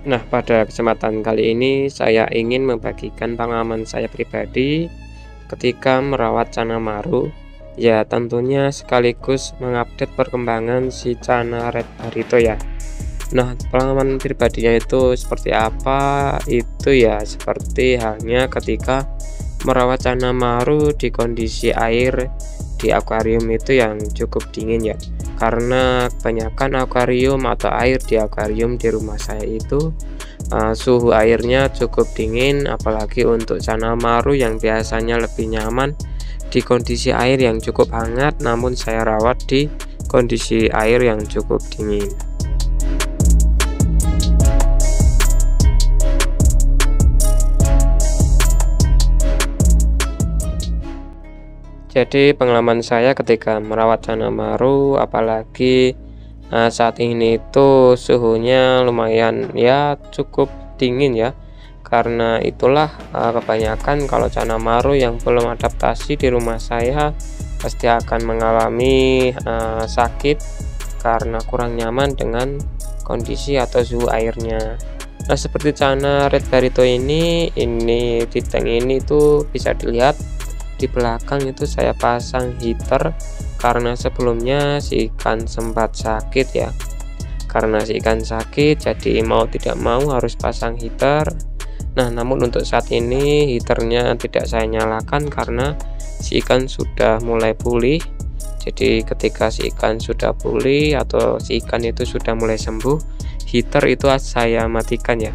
Nah, pada kesempatan kali ini saya ingin membagikan pengalaman saya pribadi ketika merawat Cana Maru. Ya, tentunya sekaligus mengupdate perkembangan si Cana Red Barito ya. Nah, pengalaman pribadinya itu seperti apa? Itu ya seperti halnya ketika merawat Cana Maru di kondisi air di akuarium itu yang cukup dingin ya. Karena kebanyakan akuarium atau air di akuarium di rumah saya itu suhu airnya cukup dingin, apalagi untuk Cana Maru yang biasanya lebih nyaman di kondisi air yang cukup hangat, namun saya rawat di kondisi air yang cukup dingin. Jadi pengalaman saya ketika merawat Cana Maru, apalagi saat ini itu suhunya lumayan ya cukup dingin ya. Karena itulah kebanyakan kalau Cana Maru yang belum adaptasi di rumah saya pasti akan mengalami sakit karena kurang nyaman dengan kondisi atau suhu airnya. Nah, seperti Cana Red Barito ini di tank ini tuh bisa dilihat di belakang itu saya pasang heater karena sebelumnya si ikan sempat sakit ya. Karena si ikan sakit jadi mau tidak mau harus pasang heater. Nah, namun untuk saat ini heaternya tidak saya nyalakan karena si ikan sudah mulai pulih. Jadi ketika si ikan sudah pulih atau si ikan itu sudah mulai sembuh, heater itu saya matikan ya.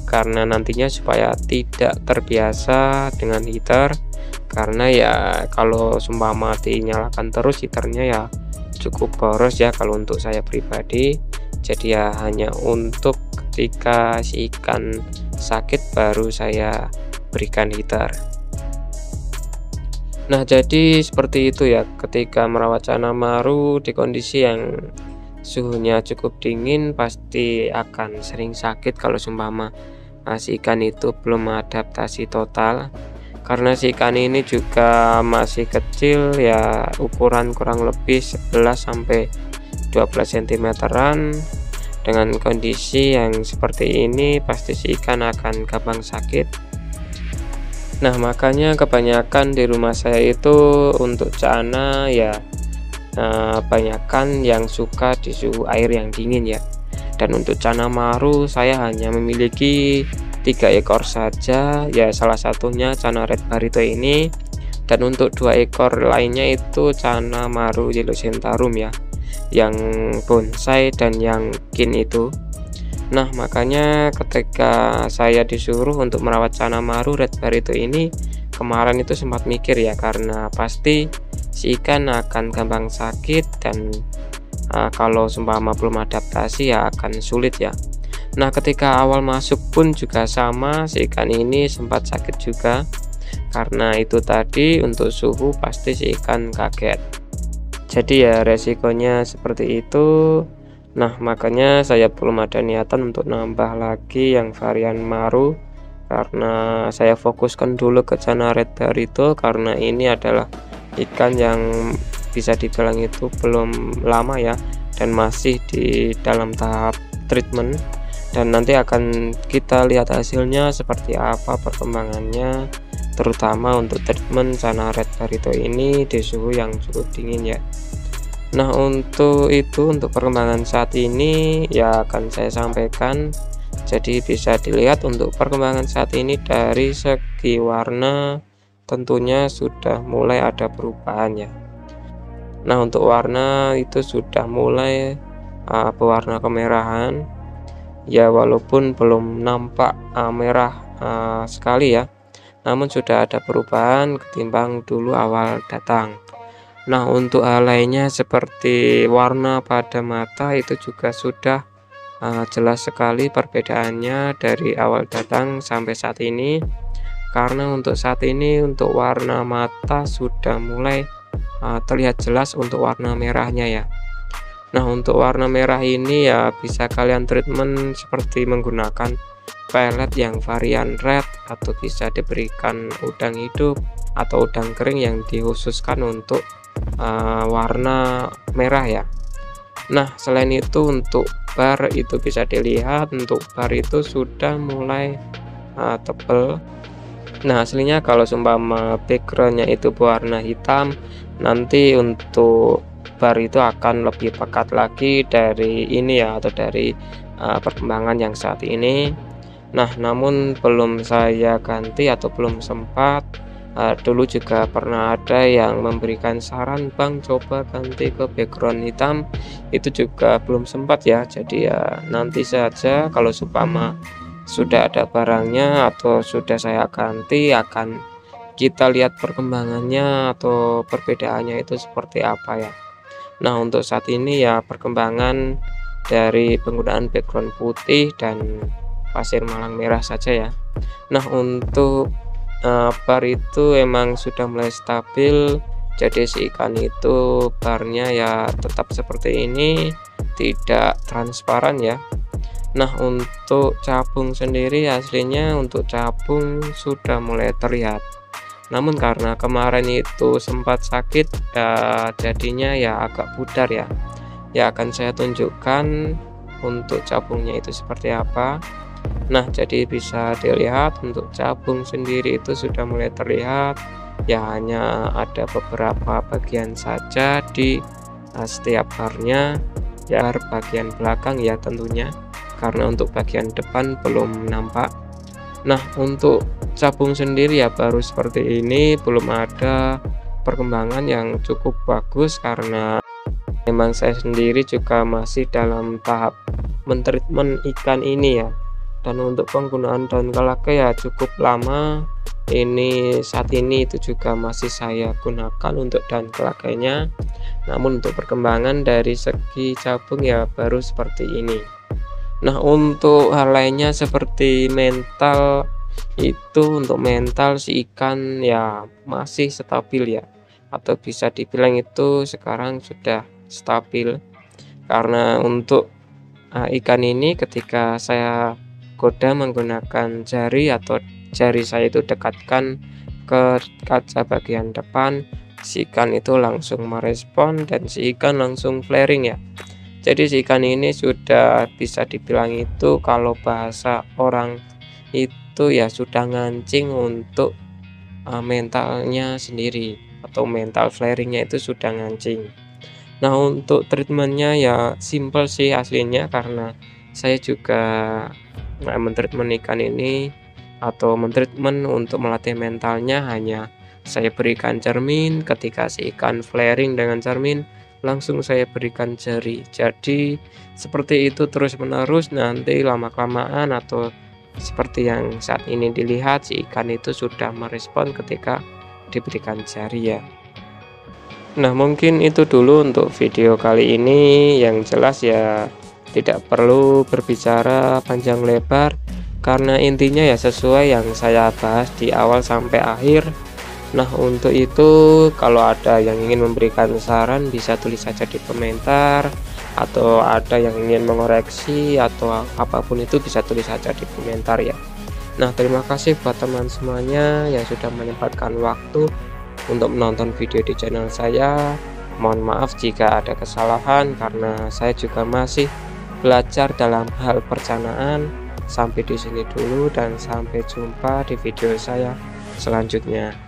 Karena nantinya supaya tidak terbiasa dengan heater, karena ya kalau seumpama dinyalakan terus heaternya ya cukup boros ya kalau untuk saya pribadi. Jadi ya hanya untuk ketika si ikan sakit baru saya berikan heater. Nah, jadi seperti itu ya ketika merawat Cana Maru di kondisi yang suhunya cukup dingin, pasti akan sering sakit kalau seumpama si ikan itu belum adaptasi total. Karena si ikan ini juga masih kecil ya, ukuran kurang lebih 11 sampai 12 cm-an. Dengan kondisi yang seperti ini pasti si ikan akan gampang sakit. Nah, makanya kebanyakan di rumah saya itu untuk Cana ya kebanyakan yang suka di suhu air yang dingin ya. Dan untuk Cana Maru saya hanya memiliki 3 ekor saja ya, salah satunya Cana Red Barito ini, dan untuk 2 ekor lainnya itu Cana Maru Yellow Centarum ya, yang bonsai dan yang kin itu. Nah, makanya ketika saya disuruh untuk merawat Cana Maru Red Barito ini kemarin itu sempat mikir ya, karena pasti si ikan akan gampang sakit dan kalau seumpama belum adaptasi ya akan sulit ya. Nah, ketika awal masuk pun juga sama, si ikan ini sempat sakit juga. Karena itu tadi untuk suhu pasti si ikan kaget. Jadi ya resikonya seperti itu. Nah, makanya saya belum ada niatan untuk nambah lagi yang varian Maru, karena saya fokuskan dulu ke Cana Red Barito karena ini adalah ikan yang bisa dibilang itu belum lama ya, dan masih di dalam tahap treatment. Dan nanti akan kita lihat hasilnya seperti apa perkembangannya, terutama untuk treatment Cana Red Barito ini di suhu yang cukup dingin ya. Nah, untuk perkembangan saat ini ya akan saya sampaikan. Jadi bisa dilihat untuk perkembangan saat ini dari segi warna tentunya sudah mulai ada perubahan ya. Nah, untuk warna itu sudah mulai berwarna kemerahan ya, walaupun belum nampak merah sekali ya, namun sudah ada perubahan ketimbang dulu awal datang. Nah, untuk hal lainnya seperti warna pada mata itu juga sudah jelas sekali perbedaannya dari awal datang sampai saat ini. Karena untuk saat ini untuk warna mata sudah mulai terlihat jelas untuk warna merahnya ya. Nah, untuk warna merah ini ya bisa kalian treatment seperti menggunakan pelet yang varian red, atau bisa diberikan udang hidup atau udang kering yang dikhususkan untuk warna merah ya. Nah, selain itu untuk bar itu bisa dilihat, untuk bar itu sudah mulai tebel. Nah, aslinya kalau seumpama backgroundnya itu berwarna hitam, nanti untuk bar itu akan lebih pekat lagi dari ini ya, atau dari perkembangan yang saat ini. Nah, namun belum saya ganti atau belum sempat. Dulu juga pernah ada yang memberikan saran, "Bang, coba ganti ke background hitam." Itu juga belum sempat ya. Jadi ya nanti saja kalau seumpama sudah ada barangnya atau sudah saya ganti, akan kita lihat perkembangannya atau perbedaannya itu seperti apa ya. Nah, untuk saat ini ya perkembangan dari penggunaan background putih dan pasir malang merah saja ya. Nah, untuk bar itu emang sudah mulai stabil, jadi si ikan itu barnya ya tetap seperti ini, tidak transparan ya. Nah, untuk capung sendiri aslinya untuk capung sudah mulai terlihat, namun karena kemarin itu sempat sakit ya, jadinya ya agak pudar ya. Ya akan saya tunjukkan untuk capungnya itu seperti apa. Nah, jadi bisa dilihat untuk capung sendiri itu sudah mulai terlihat ya, hanya ada beberapa bagian saja di setiap barnya ya, bagian belakang ya tentunya, karena untuk bagian depan belum nampak. Nah, untuk capung sendiri ya baru seperti ini, belum ada perkembangan yang cukup bagus karena memang saya sendiri juga masih dalam tahap mentreatment ikan ini ya. Dan untuk penggunaan daun kelaka ya cukup lama. Ini saat ini itu juga masih saya gunakan untuk daun kelakanya. Namun untuk perkembangan dari segi capung ya baru seperti ini. Nah, untuk hal lainnya seperti mental itu, untuk mental si ikan ya masih stabil ya, atau bisa dibilang itu sekarang sudah stabil, karena untuk ikan ini ketika saya goda menggunakan jari atau jari saya itu dekatkan ke kaca bagian depan, si ikan itu langsung merespon dan si ikan langsung flaring ya. Jadi si ikan ini sudah bisa dibilang itu kalau bahasa orang itu ya sudah ngancing untuk mentalnya sendiri, atau mental flaringnya itu sudah ngancing. Nah, untuk treatmentnya ya simple sih aslinya, karena saya juga mentreatment ikan ini atau mentreatment untuk melatih mentalnya, hanya saya berikan cermin, ketika si ikan flaring dengan cermin langsung saya berikan jari. Jadi seperti itu terus menerus, nanti lama-kelamaan atau seperti yang saat ini dilihat, si ikan itu sudah merespon ketika diberikan jari ya. Nah, mungkin itu dulu untuk video kali ini. Yang jelas ya tidak perlu berbicara panjang lebar, karena intinya ya sesuai yang saya bahas di awal sampai akhir. Nah, untuk itu kalau ada yang ingin memberikan saran bisa tulis saja di komentar, atau ada yang ingin mengoreksi atau apapun itu bisa tulis saja di komentar ya. Nah, terima kasih buat teman semuanya yang sudah menyempatkan waktu untuk menonton video di channel saya. Mohon maaf jika ada kesalahan, karena saya juga masih belajar dalam hal perencanaan. Sampai di sini dulu dan sampai jumpa di video saya selanjutnya.